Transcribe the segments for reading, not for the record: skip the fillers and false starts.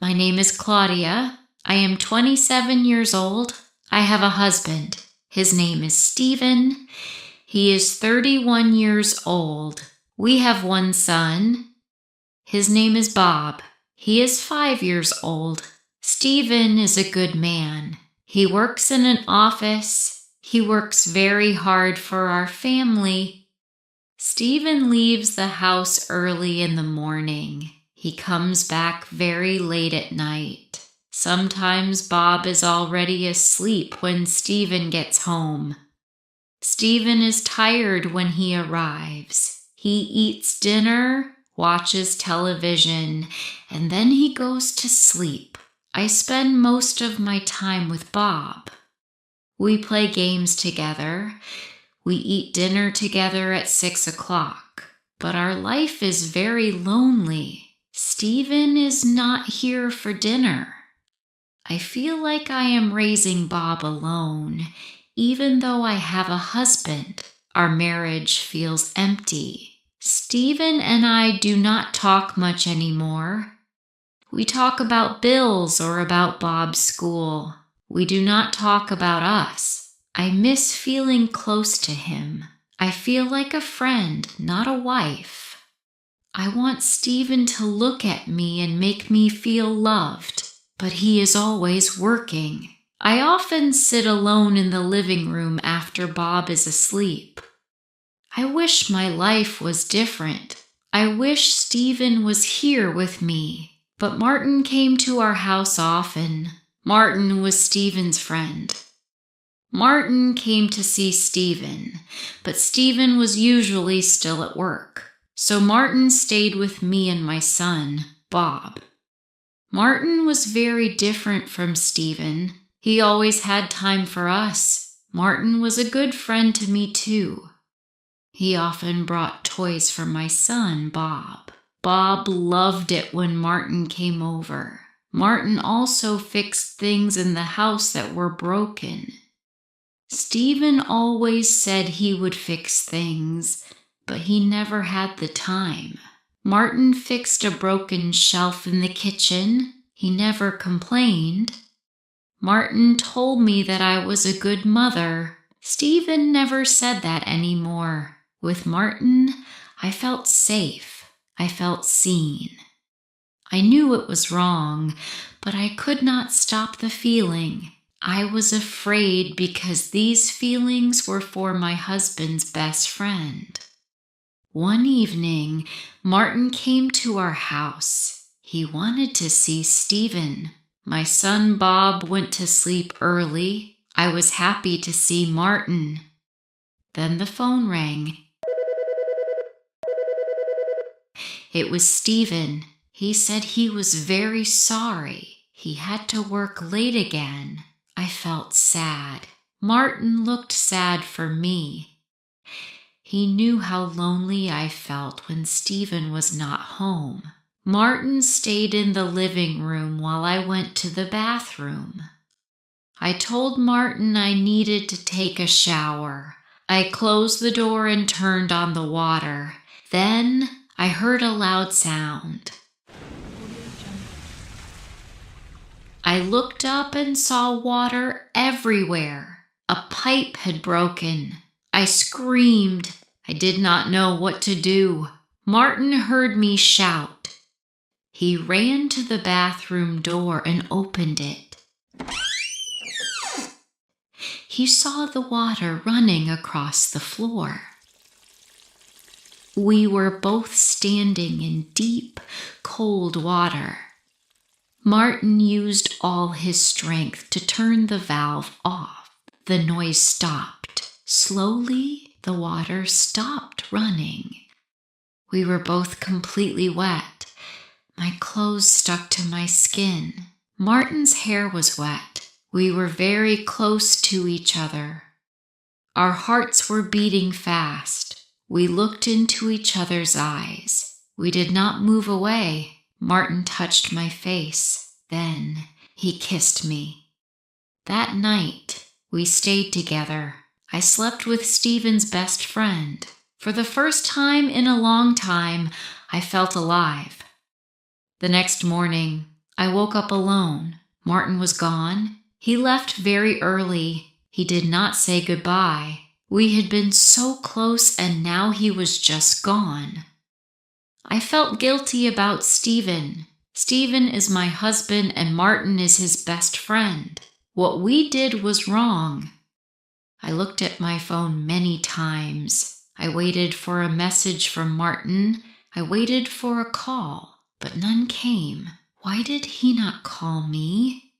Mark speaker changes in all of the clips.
Speaker 1: My name is Claudia. I am 27 years old. I have a husband. His name is Stephen. He is 31 years old. We have one son. His name is Bob. He is 5 years old. Stephen is a good man. He works in an office. He works very hard for our family. Stephen leaves the house early in the morning. He comes back very late at night. Sometimes Bob is already asleep when Stephen gets home. Stephen is tired when he arrives. He eats dinner, watches television, and then he goes to sleep. I spend most of my time with Bob. We play games together. We eat dinner together at 6 o'clock. But our life is very lonely. Stephen is not here for dinner. I feel like I am raising Bob alone. Even though I have a husband, our marriage feels empty. Stephen and I do not talk much anymore. We talk about bills or about Bob's school. We do not talk about us. I miss feeling close to him. I feel like a friend, not a wife. I want Stephen to look at me and make me feel loved, but he is always working. I often sit alone in the living room after Bob is asleep. I wish my life was different. I wish Stephen was here with me. But Martin came to our house often. Martin was Stephen's friend. Martin came to see Stephen, but Stephen was usually still at work. So Martin stayed with me and my son, Bob. Martin was very different from Stephen. He always had time for us. Martin was a good friend to me too. He often brought toys for my son, Bob. Bob loved it when Martin came over. Martin also fixed things in the house that were broken. Stephen always said he would fix things, but he never had the time. Martin fixed a broken shelf in the kitchen. He never complained. Martin told me that I was a good mother. Stephen never said that anymore. With Martin, I felt safe. I felt seen. I knew it was wrong, but I could not stop the feeling. I was afraid because these feelings were for my husband's best friend. One evening, Martin came to our house. He wanted to see Stephen. My son Bob went to sleep early. I was happy to see Martin. Then the phone rang. It was Stephen. He said he was very sorry. He had to work late again. I felt sad. Martin looked sad for me. He knew how lonely I felt when Stephen was not home. Martin stayed in the living room while I went to the bathroom. I told Martin I needed to take a shower. I closed the door and turned on the water. Then I heard a loud sound. I looked up and saw water everywhere. A pipe had broken. I screamed. I did not know what to do. Martin heard me shout. He ran to the bathroom door and opened it. He saw the water running across the floor. We were both standing in deep, cold water. Martin used all his strength to turn the valve off. The noise stopped. Slowly, the water stopped running. We were both completely wet. My clothes stuck to my skin. Martin's hair was wet. We were very close to each other. Our hearts were beating fast. We looked into each other's eyes. We did not move away. Martin touched my face. Then he kissed me. That night, we stayed together. I slept with Stephen's best friend. For the first time in a long time, I felt alive. The next morning, I woke up alone. Martin was gone. He left very early. He did not say goodbye. We had been so close and now he was just gone. I felt guilty about Stephen. Stephen is my husband and Martin is his best friend. What we did was wrong. I looked at my phone many times. I waited for a message from Martin. I waited for a call, but none came. Why did he not call me?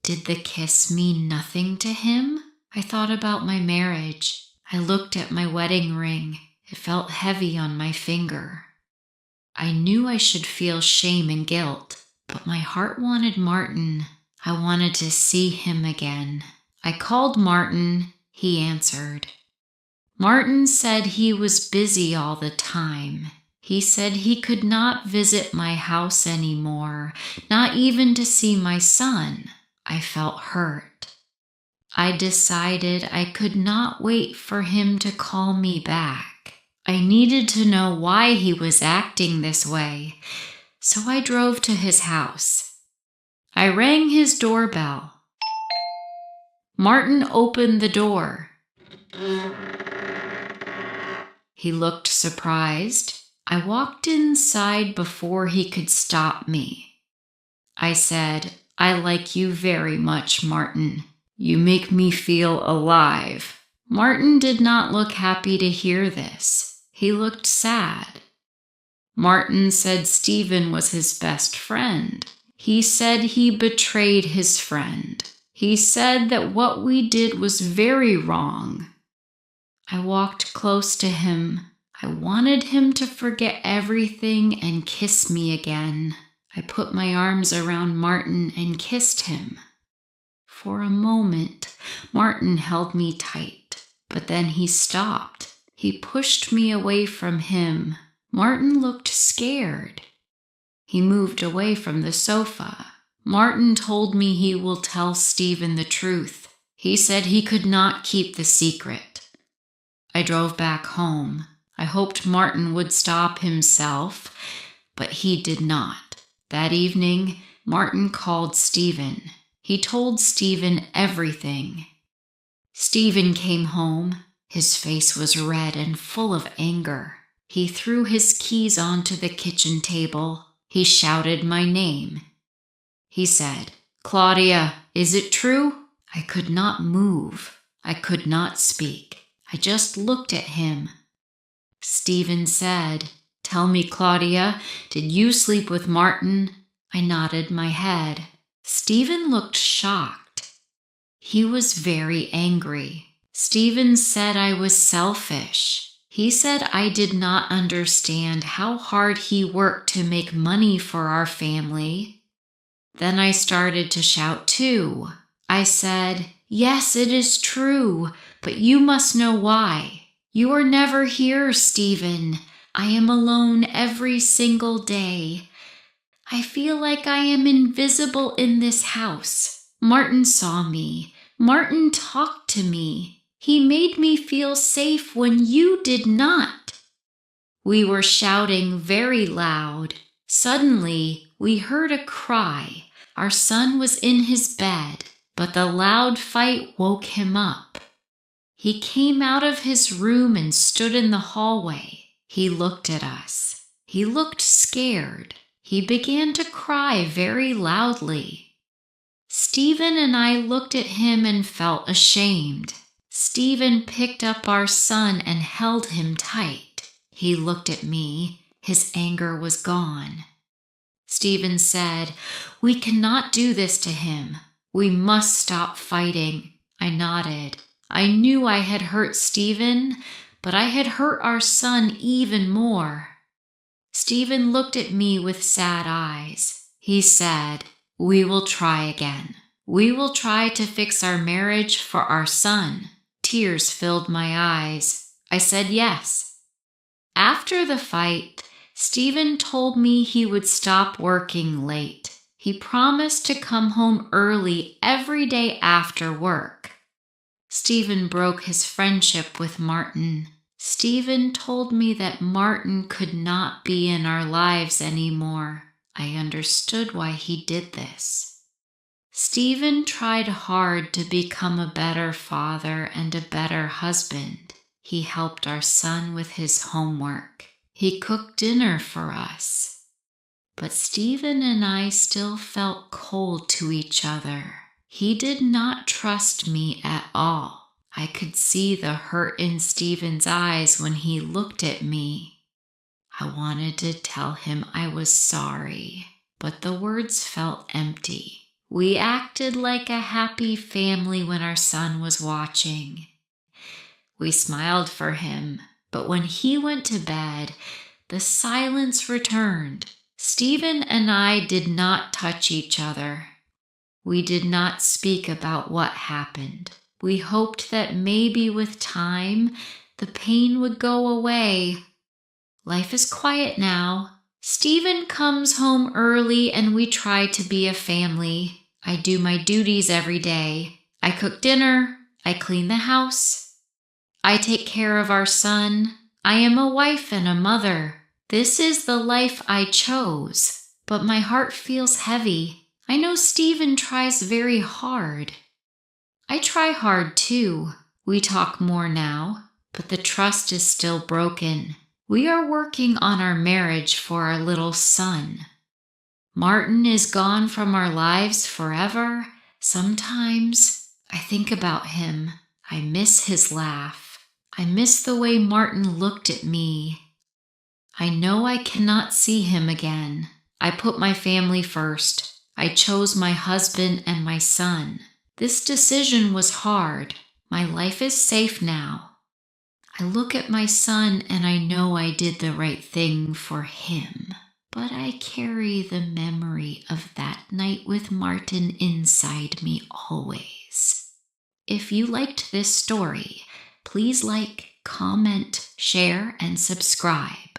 Speaker 1: Did the kiss mean nothing to him? I thought about my marriage. I looked at my wedding ring. It felt heavy on my finger. I knew I should feel shame and guilt, but my heart wanted Martin. I wanted to see him again. I called Martin. He answered. Martin said he was busy all the time. He said he could not visit my house anymore, not even to see my son. I felt hurt. I decided I could not wait for him to call me back. I needed to know why he was acting this way, so I drove to his house. I rang his doorbell. Martin opened the door. He looked surprised. I walked inside before he could stop me. I said, "I like you very much, Martin. You make me feel alive." Martin did not look happy to hear this. He looked sad. Martin said Stephen was his best friend. He said he betrayed his friend. He said that what we did was very wrong. I walked close to him. I wanted him to forget everything and kiss me again. I put my arms around Martin and kissed him. For a moment, Martin held me tight, but then he stopped. He pushed me away from him. Martin looked scared. He moved away from the sofa. Martin told me he will tell Stephen the truth. He said he could not keep the secret. I drove back home. I hoped Martin would stop himself, but he did not. That evening, Martin called Stephen. He told Stephen everything. Stephen came home. His face was red and full of anger. He threw his keys onto the kitchen table. He shouted my name. He said, "Claudia, is it true?" I could not move. I could not speak. I just looked at him. Stephen said, "Tell me, Claudia, did you sleep with Martin?" I nodded my head. Stephen looked shocked. He was very angry. Stephen said I was selfish. He said I did not understand how hard he worked to make money for our family. Then I started to shout too. I said, "Yes, it is true, but you must know why. You are never here, Stephen. I am alone every single day. I feel like I am invisible in this house. Martin saw me. Martin talked to me. He made me feel safe when you did not." We were shouting very loud. Suddenly, we heard a cry. Our son was in his bed, but the loud fight woke him up. He came out of his room and stood in the hallway. He looked at us. He looked scared. He began to cry very loudly. Stephen and I looked at him and felt ashamed. Stephen picked up our son and held him tight. He looked at me. His anger was gone. Stephen said, "We cannot do this to him. We must stop fighting." I nodded. I knew I had hurt Stephen, but I had hurt our son even more. Stephen looked at me with sad eyes. He said, "We will try again. We will try to fix our marriage for our son." Tears filled my eyes. I said yes. After the fight, Stephen told me he would stop working late. He promised to come home early every day after work. Stephen broke his friendship with Martin. Stephen told me that Martin could not be in our lives anymore. I understood why he did this. Stephen tried hard to become a better father and a better husband. He helped our son with his homework. He cooked dinner for us. But Stephen and I still felt cold to each other. He did not trust me at all. I could see the hurt in Stephen's eyes when he looked at me. I wanted to tell him I was sorry, but the words felt empty. We acted like a happy family when our son was watching. We smiled for him, but when he went to bed, the silence returned. Stephen and I did not touch each other. We did not speak about what happened. We hoped that maybe with time, the pain would go away. Life is quiet now. Stephen comes home early and we try to be a family. I do my duties every day. I cook dinner. I clean the house. I take care of our son. I am a wife and a mother. This is the life I chose, but my heart feels heavy. I know Stephen tries very hard. I try hard too. We talk more now, but the trust is still broken. We are working on our marriage for our little son. Martin is gone from our lives forever. Sometimes I think about him. I miss his laugh. I miss the way Martin looked at me. I know I cannot see him again. I put my family first. I chose my husband and my son. This decision was hard. My life is safe now. I look at my son and I know I did the right thing for him. But I carry the memory of that night with Martin inside me always. If you liked this story, please like, comment, share, and subscribe.